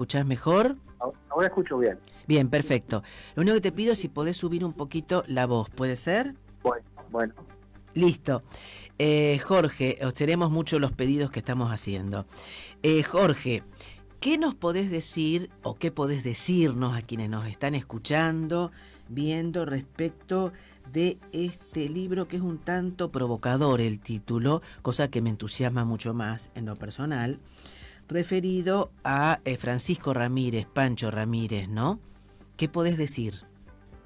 ¿Escuchás mejor? Ahora escucho bien. Bien, perfecto. Lo único que te pido es si podés subir un poquito la voz, ¿puede ser? Bueno. Listo. Jorge, observemos mucho los pedidos que estamos haciendo. Jorge, ¿qué nos podés decir o qué podés decirnos a quienes nos están escuchando, viendo respecto de este libro que es un tanto provocador el título, cosa que me entusiasma mucho más en lo personal, referido a Francisco Ramírez, Pancho Ramírez, ¿no? ¿Qué podés decir?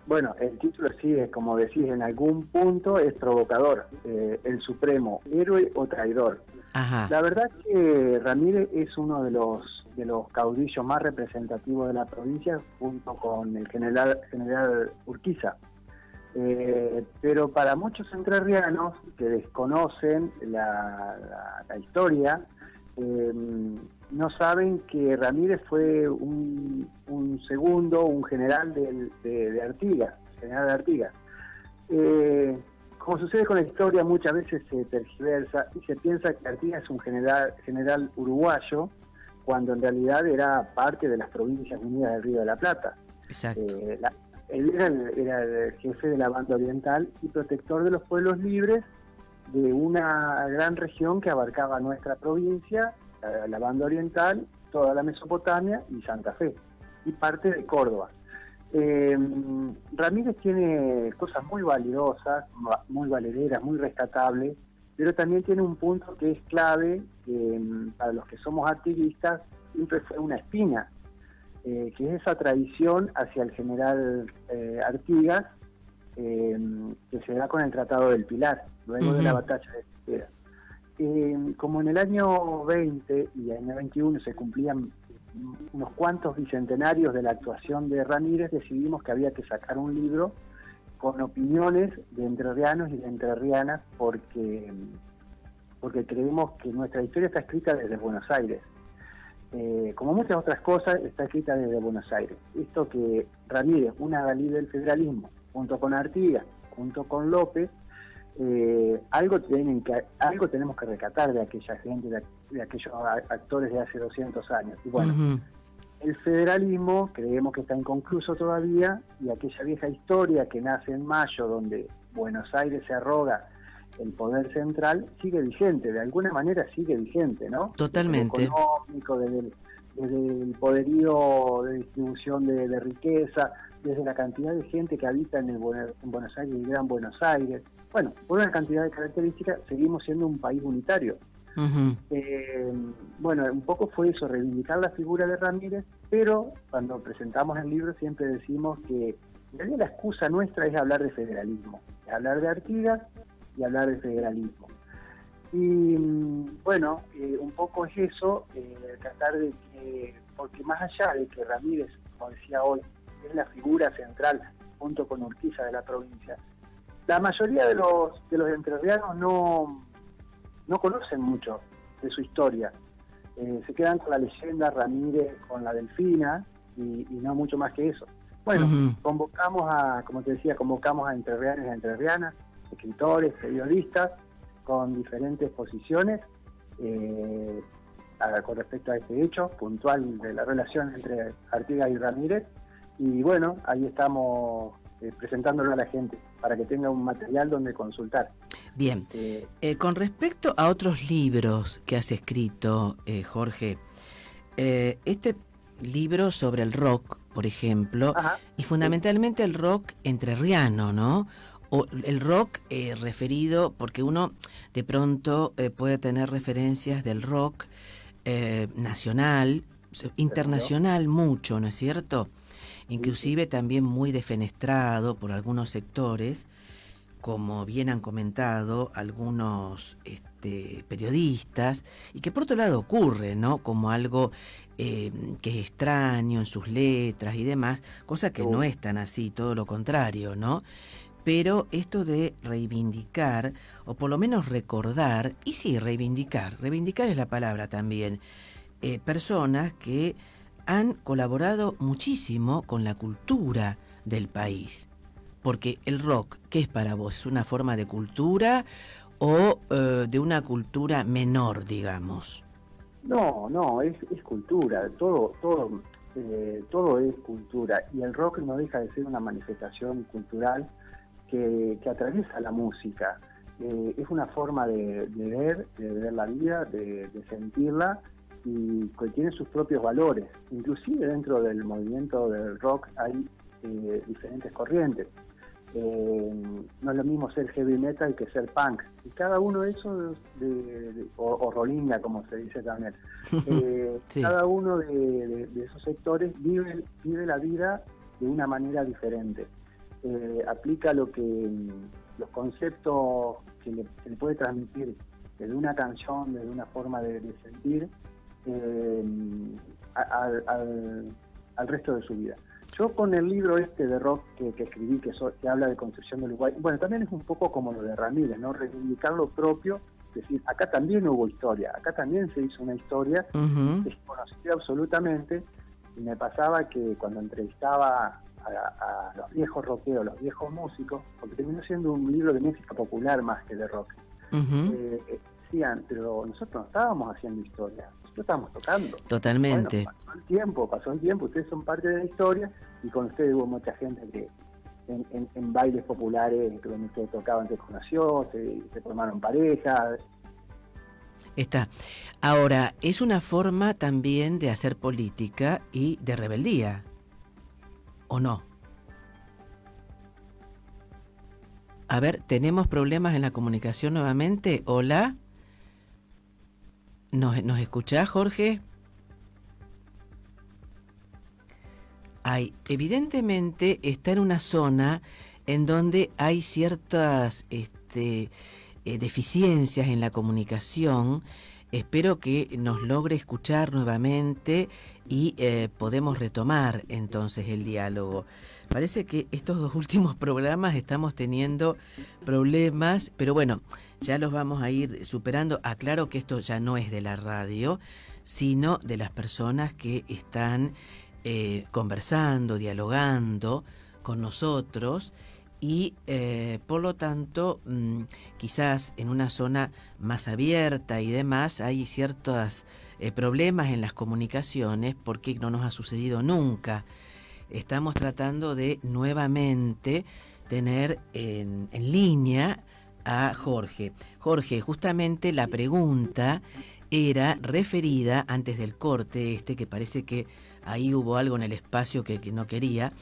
Bueno, el título sí, como decís, en algún punto es provocador. El Supremo, héroe o traidor. Ajá. La verdad que Ramírez es uno de los caudillos más representativos de la provincia, junto con el general Urquiza. Pero para muchos entrerrianos que desconocen la historia, no saben que Ramírez fue un general de Artigas, general de Artigas. Como sucede con la historia, muchas veces se tergiversa y se piensa que Artigas es un general uruguayo, cuando en realidad era parte de las Provincias Unidas del Río de la Plata. Exacto. Él era el jefe de la banda oriental y protector de los pueblos libres de una gran región que abarcaba nuestra provincia, la banda oriental, toda la Mesopotamia y Santa Fe, y parte de Córdoba. Ramírez tiene cosas muy valiosas, muy valederas, muy rescatables, pero también tiene un punto que es clave, para los que somos activistas, siempre fue una espina, que es esa traición hacia el general Artigas, que se da con el Tratado del Pilar, luego de la batalla de Figueras. Como en el año 20 y el año 21 se cumplían unos cuantos bicentenarios de la actuación de Ramírez, decidimos que había que sacar un libro con opiniones de entrerrianos y de entrerrianas, porque creemos que nuestra historia está escrita desde Buenos Aires. Como muchas otras cosas, está escrita desde Buenos Aires. Esto que Ramírez, una adalid del federalismo, junto con Artigas, junto con López, algo tenemos que rescatar de aquella gente, de aquellos actores de hace 200 años. Y bueno, el federalismo creemos que está inconcluso todavía, y aquella vieja historia que nace en mayo, donde Buenos Aires se arroga el poder central, sigue vigente, de alguna manera sigue vigente, ¿no? Totalmente. Desde lo económico, desde el poderío de distribución de riqueza, desde la cantidad de gente que habita en Buenos Aires y el Gran Buenos Aires. Bueno, por una cantidad de características, seguimos siendo un país unitario. Bueno, un poco fue eso, reivindicar la figura de Ramírez, pero cuando presentamos el libro siempre decimos que en realidad la excusa nuestra es hablar de federalismo, es hablar de Artigas y hablar de federalismo. Y bueno, un poco es eso, tratar de que, porque más allá de que Ramírez, como decía hoy, es la figura central junto con Urquiza de la provincia, la mayoría de los entrerrianos no conocen mucho de su historia. Se quedan con la leyenda Ramírez, con la Delfina, y no mucho más que eso. Bueno, convocamos a entrerrianos y a entrerrianas, escritores, periodistas, con diferentes posiciones con respecto a este hecho puntual de la relación entre Artigas y Ramírez, y bueno, ahí estamos presentándolo a la gente para que tenga un material donde consultar. Bien, con respecto a otros libros que has escrito, Jorge, este libro sobre el rock, por ejemplo, y fundamentalmente el rock entrerriano, ¿no? O el rock referido, porque uno de pronto puede tener referencias del rock nacional, internacional mucho, ¿no es cierto? Inclusive también muy defenestrado por algunos sectores, como bien han comentado algunos periodistas, y que por otro lado ocurre, ¿no? Como algo que es extraño en sus letras y demás, cosa que no es tan así, todo lo contrario, ¿no? Pero esto de reivindicar, o por lo menos recordar, y sí, reivindicar es la palabra también, personas que han colaborado muchísimo con la cultura del país. Porque el rock, ¿qué es para vos? ¿Es una forma de cultura o de una cultura menor, digamos? No, es cultura, todo es cultura, y el rock no deja de ser una manifestación cultural que atraviesa la música. Es una forma de ver la vida, de sentirla, y que tiene sus propios valores. Inclusive dentro del movimiento del rock hay diferentes corrientes. No es lo mismo ser heavy metal que ser punk, y cada uno de esos o rolinga, como se dice también, sí. Cada uno de esos sectores vive la vida de una manera diferente, aplica los conceptos que le puede transmitir desde una canción, desde una forma de sentir al resto de su vida. Yo con el libro de rock que escribí, que habla de construcción del Uruguay, bueno, también es un poco como lo de Ramírez, ¿no? Reivindicar lo propio, es decir, acá también hubo historia, acá también se hizo una historia desconocida absolutamente, y me pasaba que cuando entrevistaba a los viejos rockeros, los viejos músicos, porque terminó siendo un libro de música popular más que de rock, decían, pero nosotros no estábamos haciendo historia, nosotros estábamos tocando. Totalmente. Bueno, pasó el tiempo, ustedes son parte de la historia, y con ustedes hubo mucha gente que en bailes populares donde ustedes tocaban se conoció, se formaron parejas. Está. Ahora, es una forma también de hacer política y de rebeldía, ¿o no? A ver, ¿tenemos problemas en la comunicación nuevamente? ¿Hola? ¿Nos escuchás, Jorge? Evidentemente está en una zona en donde hay ciertas deficiencias en la comunicación. Espero que nos logre escuchar nuevamente y podemos retomar entonces el diálogo. Parece que estos dos últimos programas estamos teniendo problemas, pero bueno, ya los vamos a ir superando. Aclaro que esto ya no es de la radio, sino de las personas que están conversando, dialogando con nosotros, y por lo tanto quizás en una zona más abierta y demás hay ciertos problemas en las comunicaciones, porque no nos ha sucedido nunca. Estamos tratando de nuevamente tener en línea a Jorge. Jorge, justamente la pregunta era referida antes del corte que parece que ahí hubo algo en el espacio que no quería,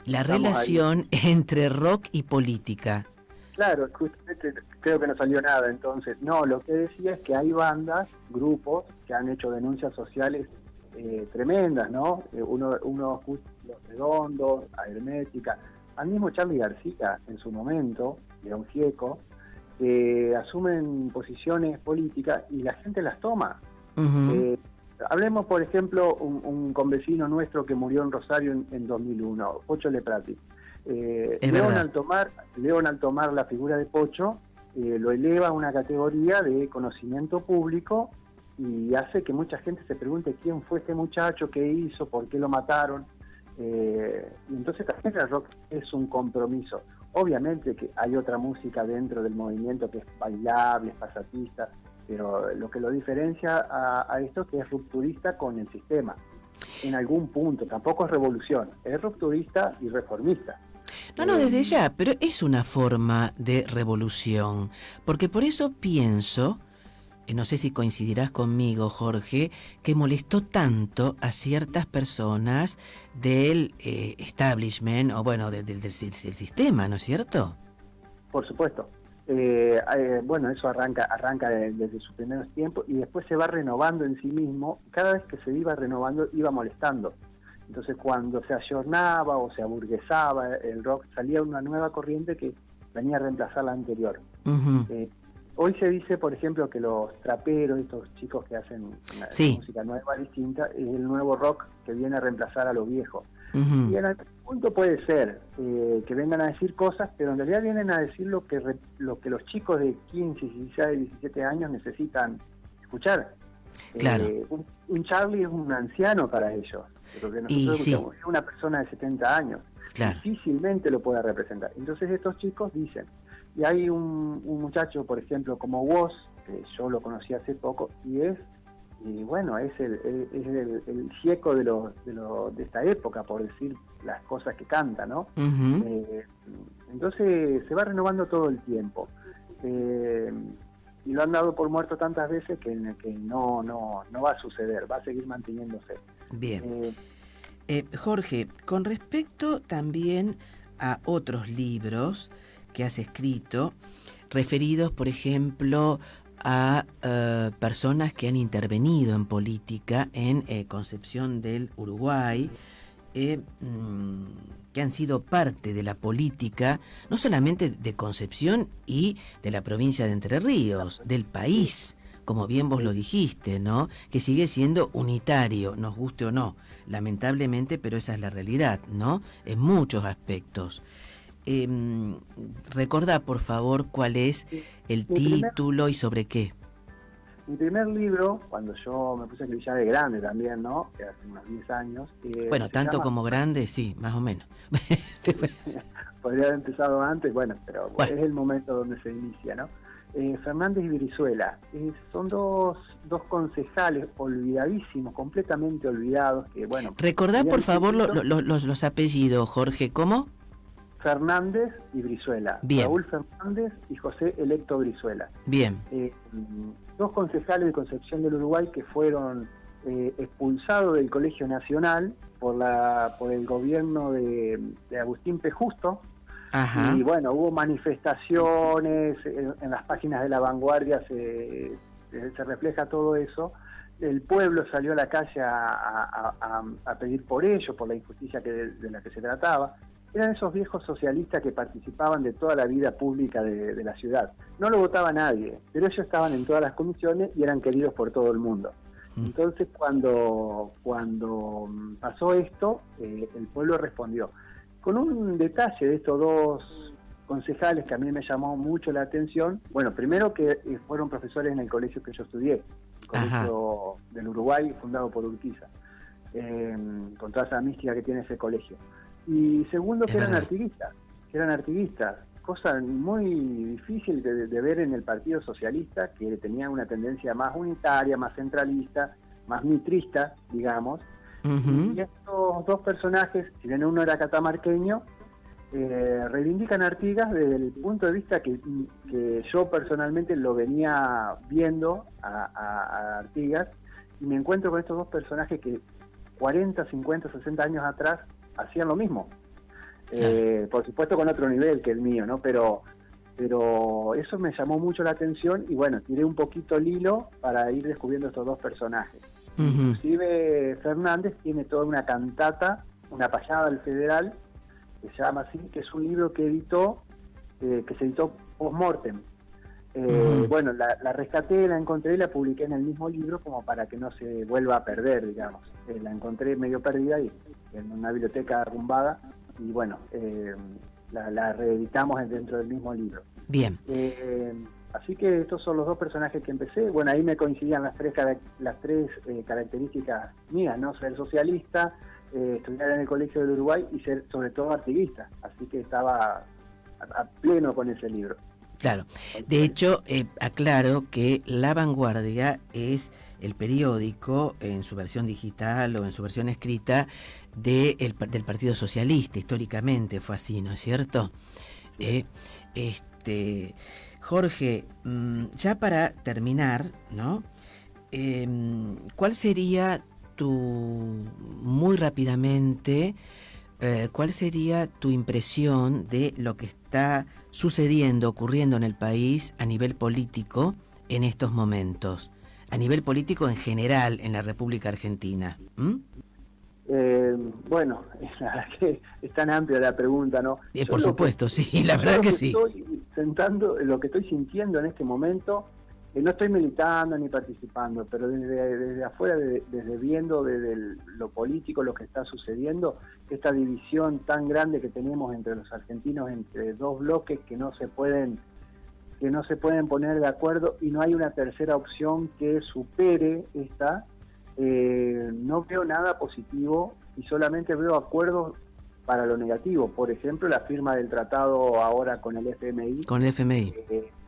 la relación entre rock y política. Claro, justamente creo que no salió nada entonces. No, lo que decía es que hay bandas, grupos que han hecho denuncias sociales tremendas, ¿no? Uno Los Redondos, Hermética, al mismo Charly García en su momento, León Gieco, asumen posiciones políticas y la gente las toma. Hablemos, por ejemplo, un convecino nuestro que murió en Rosario en 2001, Pocho Leprati. León al tomar la figura de Pocho, lo eleva a una categoría de conocimiento público y hace que mucha gente se pregunte quién fue este muchacho, qué hizo, por qué lo mataron. Y entonces también el rock es un compromiso. Obviamente que hay otra música dentro del movimiento que es bailable, es pasatista, pero lo que lo diferencia a esto es que es rupturista con el sistema. En algún punto, tampoco es revolución, es rupturista y reformista. No, desde ya, pero es una forma de revolución, porque por eso pienso, no sé si coincidirás conmigo, Jorge, que molestó tanto a ciertas personas del establishment, o bueno, del sistema, ¿no es cierto? Por supuesto. Bueno, eso arranca desde sus primeros tiempos y después se va renovando en sí mismo. Cada vez que se iba renovando, iba molestando. Entonces, cuando se ayornaba o se aburguesaba el rock, salía una nueva corriente que venía a reemplazar la anterior. Hoy se dice, por ejemplo, que los traperos, estos chicos que hacen música nueva, distinta, es el nuevo rock que viene a reemplazar a lo viejo. Y en algún punto puede ser que vengan a decir cosas, pero en realidad vienen a decir lo que los chicos de 15, 16, 17 años necesitan escuchar. Claro. Un Charly es un anciano para ellos, porque nosotros escuchamos una persona de 70 años. Claro. Difícilmente lo pueda representar. Entonces estos chicos dicen, y hay un muchacho, por ejemplo, como Woz, que yo lo conocí hace poco, y es bueno, es el gieco de esta época, por decir las cosas que canta, ¿no? Entonces se va renovando todo el tiempo. Y lo han dado por muerto tantas veces que no va a suceder, va a seguir manteniéndose. Bien. Jorge, con respecto también a otros libros que has escrito, referidos, por ejemplo, a personas que han intervenido en política en Concepción del Uruguay, que han sido parte de la política, no solamente de Concepción y de la provincia de Entre Ríos, del país, como bien vos lo dijiste, ¿no? Que sigue siendo unitario, nos guste o no, lamentablemente, pero esa es la realidad, ¿no? En muchos aspectos. Recordá, por favor, cuál es el título y sobre qué. Mi primer libro, cuando yo me puse a escribir ya de grande también, ¿no? Que hace unos 10 años. Bueno, tanto como grande, sí, más o menos. Podría haber empezado antes, bueno, pero bueno, es el momento donde se inicia, ¿no? Fernández y Brizuela. Son dos concejales olvidadísimos, completamente olvidados, que bueno... Recordá, por favor, los apellidos, Jorge, ¿cómo? Fernández y Brizuela. Bien. Raúl Fernández y José Electo Brizuela. Bien. Dos concejales de Concepción del Uruguay que fueron expulsados del Colegio Nacional por el gobierno de Agustín P. Justo. Ajá. Y bueno, hubo manifestaciones, en las páginas de La Vanguardia se refleja todo eso. El pueblo salió a la calle a pedir por ello, por la injusticia de la que se trataba. Eran esos viejos socialistas que participaban de toda la vida pública de la ciudad. No lo votaba nadie, pero ellos estaban en todas las comisiones y eran queridos por todo el mundo. Entonces, cuando pasó esto, el pueblo respondió. Con un detalle de estos dos concejales que a mí me llamó mucho la atención. Bueno, primero que fueron profesores en el colegio que yo estudié, el Colegio del Uruguay, fundado por Urquiza, con toda esa mística que tiene ese colegio. Y segundo, que eran artiguistas, cosa muy difícil de ver en el Partido Socialista, que tenía una tendencia más unitaria, más centralista, más mitrista, digamos. Y estos dos personajes, si bien uno era catamarqueño, reivindican a Artigas desde el punto de vista que yo personalmente lo venía viendo a Artigas, y me encuentro con estos dos personajes que 40, 50, 60 años atrás hacían lo mismo, por supuesto con otro nivel que el mío, ¿no? Pero eso me llamó mucho la atención y bueno, tiré un poquito el hilo para ir descubriendo estos dos personajes. Inclusive Fernández tiene toda una cantata, una payada al Federal, que se llama así, que es un libro que se editó post-mortem. Bueno, la rescaté, la encontré y la publiqué en el mismo libro como para que no se vuelva a perder, digamos. La encontré medio perdida y en una biblioteca arrumbada y bueno, la reeditamos dentro del mismo libro. Bien. Así que estos son los dos personajes que empecé. Bueno, ahí me coincidían las tres características mías, ¿no? Ser socialista, estudiar en el Colegio del Uruguay y ser sobre todo artiguista. Así que estaba a pleno con ese libro. Claro. De hecho, aclaro que La Vanguardia es el periódico en su versión digital o en su versión escrita del Partido Socialista. Históricamente fue así, ¿no es cierto? Jorge, ya para terminar, ¿no? ¿Cuál sería muy rápidamente, cuál sería tu impresión de lo que está sucediendo, ocurriendo en el país a nivel político en estos momentos? A nivel político en general en la República Argentina. Bueno, la verdad que es tan amplia la pregunta, ¿no? Por supuesto, sí, la verdad que sí. Lo que estoy sintiendo en este momento, no estoy militando ni participando, pero desde afuera, desde viendo desde lo político, lo que está sucediendo, esta división tan grande que tenemos entre los argentinos, entre dos bloques que no se pueden poner de acuerdo y no hay una tercera opción que supere esta. No veo nada positivo y solamente veo acuerdos para lo negativo. Por ejemplo, la firma del tratado ahora con el FMI. Con el FMI.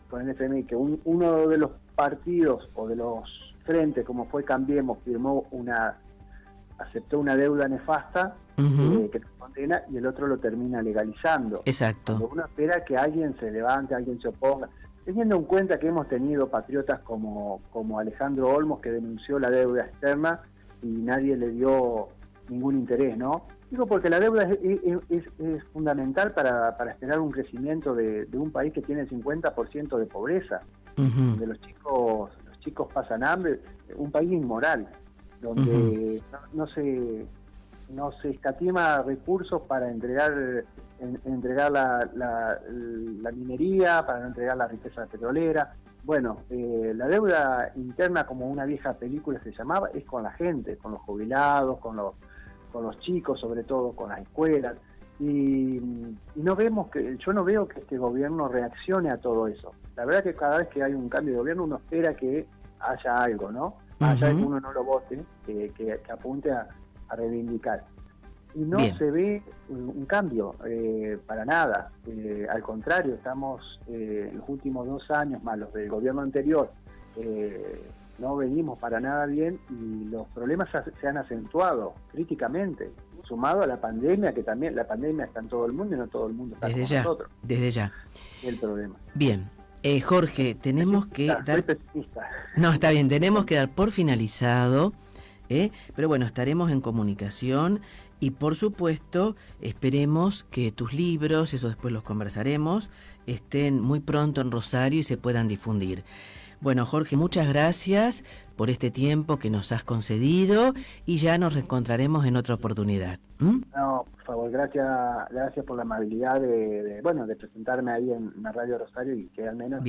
Con el FMI, que uno de los partidos o de los frente, como fue Cambiemos, aceptó una deuda nefasta que te condena, y el otro lo termina legalizando. Exacto. Cuando uno espera que alguien se levante, alguien se oponga, teniendo en cuenta que hemos tenido patriotas como Alejandro Olmos, que denunció la deuda externa y nadie le dio ningún interés, ¿no? Digo, porque la deuda es fundamental para esperar un crecimiento de un país que tiene el 50% de pobreza, donde los chicos pasan hambre, un país inmoral, donde no se escatima recursos para entregar la minería, para no entregar la riqueza petrolera. Bueno, la deuda interna, como una vieja película se llamaba, es con la gente, con los jubilados, con los chicos, sobre todo con las escuelas, y yo no veo que este gobierno reaccione a todo eso. La verdad que cada vez que hay un cambio de gobierno uno espera que haya algo, ¿no? Allá de que uno no lo vote, que apunte a reivindicar. Y no Bien. se ve un cambio, para nada. Al contrario, estamos en los últimos 2 años, más los del gobierno anterior, no venimos para nada bien, y los problemas se han acentuado críticamente, sumado a la pandemia, que también la pandemia está en todo el mundo y no todo el mundo está con nosotros. Desde ya. El problema. Bien. Jorge, tenemos que Soy pesimista. No, está bien, tenemos que dar por finalizado, pero bueno, estaremos en comunicación y por supuesto esperemos que tus libros, eso después los conversaremos, estén muy pronto en Rosario y se puedan difundir. Bueno, Jorge, muchas gracias por este tiempo que nos has concedido y ya nos reencontraremos en otra oportunidad. No, por favor, gracias por la amabilidad de presentarme ahí en la Radio Rosario, y que al menos